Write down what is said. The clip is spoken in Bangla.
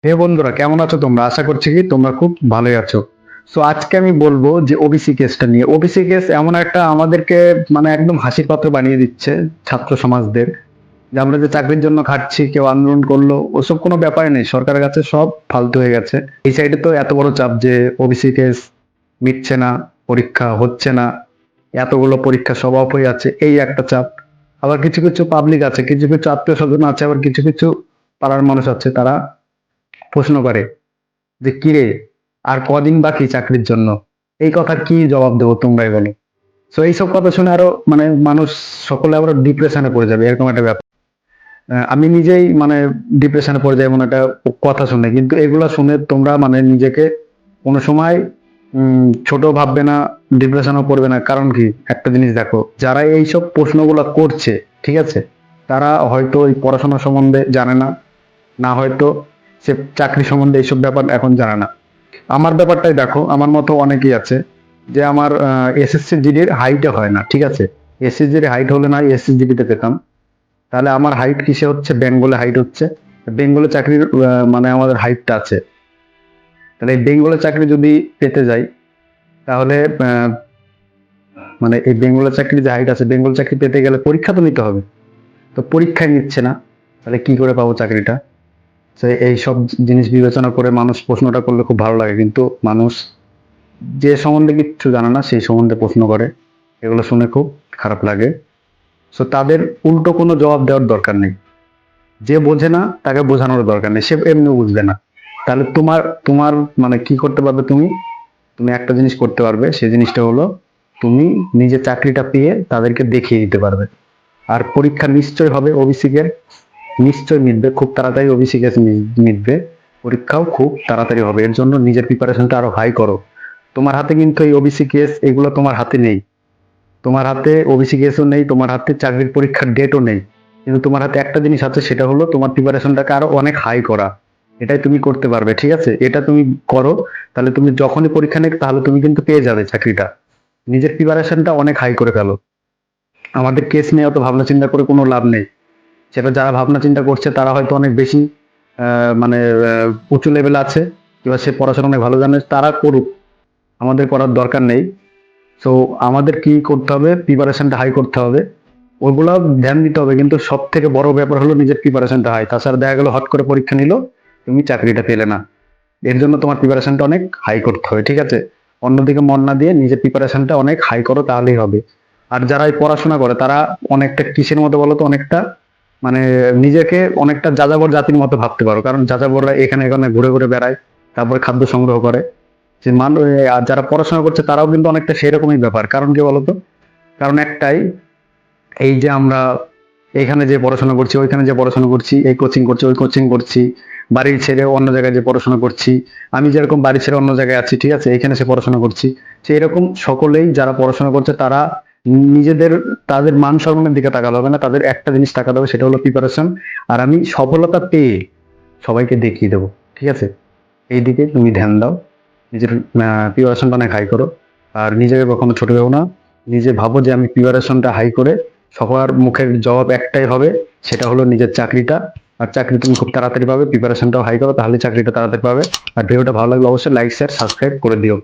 হে বন্ধুরা, কেমন আছো তোমরা? আশা করছি কি তোমরা খুব ভালোই আছো। সো আজকে আমি বলবো যে ওবিসি কেসটা নিয়ে। ওবিসি কেস এমন একটা আমাদেরকে মানে একদম হাসির পাত্র বানিয়ে দিচ্ছে ছাত্র সমাজদের। যে আমরা যে চাকরির জন্য খাটছি, কেউ আন্দোলন করলো, ওসব কোনো ব্যাপারই নেই, সরকারের কাছে সব ফালতু হয়ে গেছে। এই সাইডে তো এত বড় চাপ যে ওবিসি কেস মিটছে না, পরীক্ষা হচ্ছে না, এতগুলো পরীক্ষা সব অফ হয়ে যাচ্ছে, এই একটা চাপ। আবার কিছু কিছু পাবলিক আছে, কিছু কিছু আত্মীয় স্বজন আছে, আবার কিছু কিছু পাড়ার মানুষ আছে, তারা প্রশ্ন করে যে কিরে, আর কদিন বাকি চাকরির জন্য? এই কথা কি জবাব দেবো, তোমরাই বলো। তো এইসব কথা শুনে আরো মানে মানুষ সকলে আবার ডিপ্রেশনে পড়ে যাবে, এরকম একটা ব্যাপার। আমি নিজেই মানে ডিপ্রেশনে পড়ে যাই এমন একটা কথা শুনে। কিন্তু এগুলা শুনে তোমরা মানে নিজেকে কোনো সময় ছোট ভাববে না, ডিপ্রেশনও পড়বে না। কারণ কি, একটা জিনিস দেখো, যারা এইসব প্রশ্নগুলো করছে, ঠিক আছে, তারা হয়তো এই পড়াশোনা সম্বন্ধে জানে না, না হয়তো সে চাকরি সম্বন্ধে এইসব ব্যাপার এখন জানে না। আমার ব্যাপারটাই দেখো, আমার মতো অনেকেই আছে যে আমার এসএসসি জিডির হাইটে হয় না, ঠিক আছে। এসএসসি জিডির হাইট হলে না এসএসসি জিডিতে পেতাম। তাহলে আমার হাইট কিসে হচ্ছে? বেঙ্গলে হাইট হচ্ছে। বেঙ্গলে চাকরির মানে আমাদের হাইটটা আছে। তাহলে এই বেঙ্গলে চাকরি যদি পেতে যাই, তাহলে মানে এই বেঙ্গলের চাকরি যে হাইট আছে, বেঙ্গল চাকরি পেতে গেলে পরীক্ষা তো নিতে হবে। তো পরীক্ষায় নিচ্ছে না, তাহলে কি করে পাবো চাকরিটা? তো এই সব জিনিস বিবেচনা করে মানুষ প্রশ্নটা করলে খুব ভালো লাগে। কিন্তু মানুষ যে সম্বন্ধে কিচ্ছু জানে না সেই সম্বন্ধে প্রশ্ন করে, এগুলো শুনে খুব খারাপ লাগে। সো তাদের উল্টো কোনো জবাব দেওয়ার দরকার নেই। যে বোঝে না তাকে বোঝানোর দরকার নেই, সে এমনিও বুঝবে না। তাহলে তোমার তোমার মানে কি করতে পারবে তুমি? তুমি একটা জিনিস করতে পারবে, সেই জিনিসটা হলো তুমি নিজে চাকরিটা পেয়ে তাদেরকে দেখিয়ে দিতে পারবে। আর পরীক্ষা নিশ্চয় হবে ওবিসি কে, নিশ্চয় মিটবে খুব তাড়াতাড়ি, ওবিসি কেস মিটবে। পরীক্ষাও খুব তাড়াতাড়ি হবে, এর জন্য নিজের প্রিপারেশনটা আরো হাই করো। তোমার হাতে কিন্তু এই ওবিসি কেস এগুলো তোমার হাতে নেই। তোমার হাতে ওবিসি কেসও নেই, তোমার হাতে চাকরির পরীক্ষার ডেটও নেই। কিন্তু তোমার হাতে একটা জিনিস আছে, সেটা হলো তোমার প্রিপারেশনটাকে আরো অনেক হাই করা। এটাই তুমি করতে পারবে, ঠিক আছে? এটা তুমি করো, তাহলে তুমি যখনই পরীক্ষা নেবে তাহলে তুমি কিন্তু পেয়ে যাবে চাকরিটা। নিজের প্রিপারেশনটা অনেক হাই করে ফেলো। আমাদের কেস নিয়ে অত ভাবনা চিন্তা করে কোনো লাভ নেই। সেটা যারা ভাবনা চিন্তা করছে তারা হয়তো অনেক বেশি মানে উঁচু লেভেল আছে, কিংবা সে পড়াশোনা অনেক ভালো জানে, তারা করুক, আমাদের করার দরকার নেই। সো আমাদের কি করতে হবে? প্রিপারেশনটা হাই করতে হবে, ওইগুলো ধ্যান দিতে হবে। কিন্তু সব থেকে বড় ব্যাপার হলো নিজের প্রিপারেশনটা হাই। তাছাড়া দেখা গেলো হট করে পরীক্ষা নিল, তুমি চাকরিটা পেলে না। এর জন্য তোমার প্রিপারেশনটা অনেক হাই করতে হবে, ঠিক আছে? অন্যদিকে মন না দিয়ে নিজের প্রিপারেশনটা অনেক হাই করো, তাহলেই হবে। আর যারা এই পড়াশোনা করে তারা অনেকটা কিসের মতো বলো তো? অনেকটা মানে নিজেকে অনেকটা যাযাবর জাতির মতো ভাবতে পারো। কারণ যাযাবররা এখানে এখানে ঘুরে ঘুরে বেড়ায়, তারপরে খাদ্য সংগ্রহ করে। যে মানুষ, আর যারা পড়াশোনা করছে তারাও কিন্তু অনেকটা সেরকমই ব্যাপার। কারণ কি বলতো? কারণ একটাই, এই যে আমরা এখানে যে পড়াশোনা করছি, ওইখানে যে পড়াশোনা করছি, এই কোচিং করছি, ওই কোচিং করছি, বাড়ি ছেড়ে অন্য জায়গায় যে পড়াশোনা করছি, আমি যেরকম বাড়ি ছেড়ে অন্য জায়গায় আছি, ঠিক আছে, এখানে সে পড়াশোনা করছি। সে এরকম সকলেই যারা পড়াশোনা করছে তারা নিজেদের, তাদের মান সম্মানের দিকে তাকাতে হবে না, তাদের একটা জিনিস তাকাতে হবে, সেটা হলো প্রিপারেশন। আর আমি সফলতা পেয়ে সবাইকে দেখিয়ে দেবো, ঠিক আছে? এই দিকে তুমি ধ্যান দাও, নিজের প্রিপারেশনটা অনেক হাই করো। আর নিজেকে কখনো ছোট ভেবো না, নিজে ভাবো যে আমি প্রিপারেশনটা হাই করে সবার মুখের জবাব একটাই হবে, সেটা হলো নিজের চাকরিটা। আর চাকরি তুমি খুব তাড়াতাড়ি পাবে, প্রিপারেশনটাও হাই করো, তাহলে চাকরিটা তাড়াতাড়ি পাবে। আর ভিডিওটা ভালো লাগলে অবশ্যই লাইক শেয়ার সাবস্ক্রাইব করে দিও।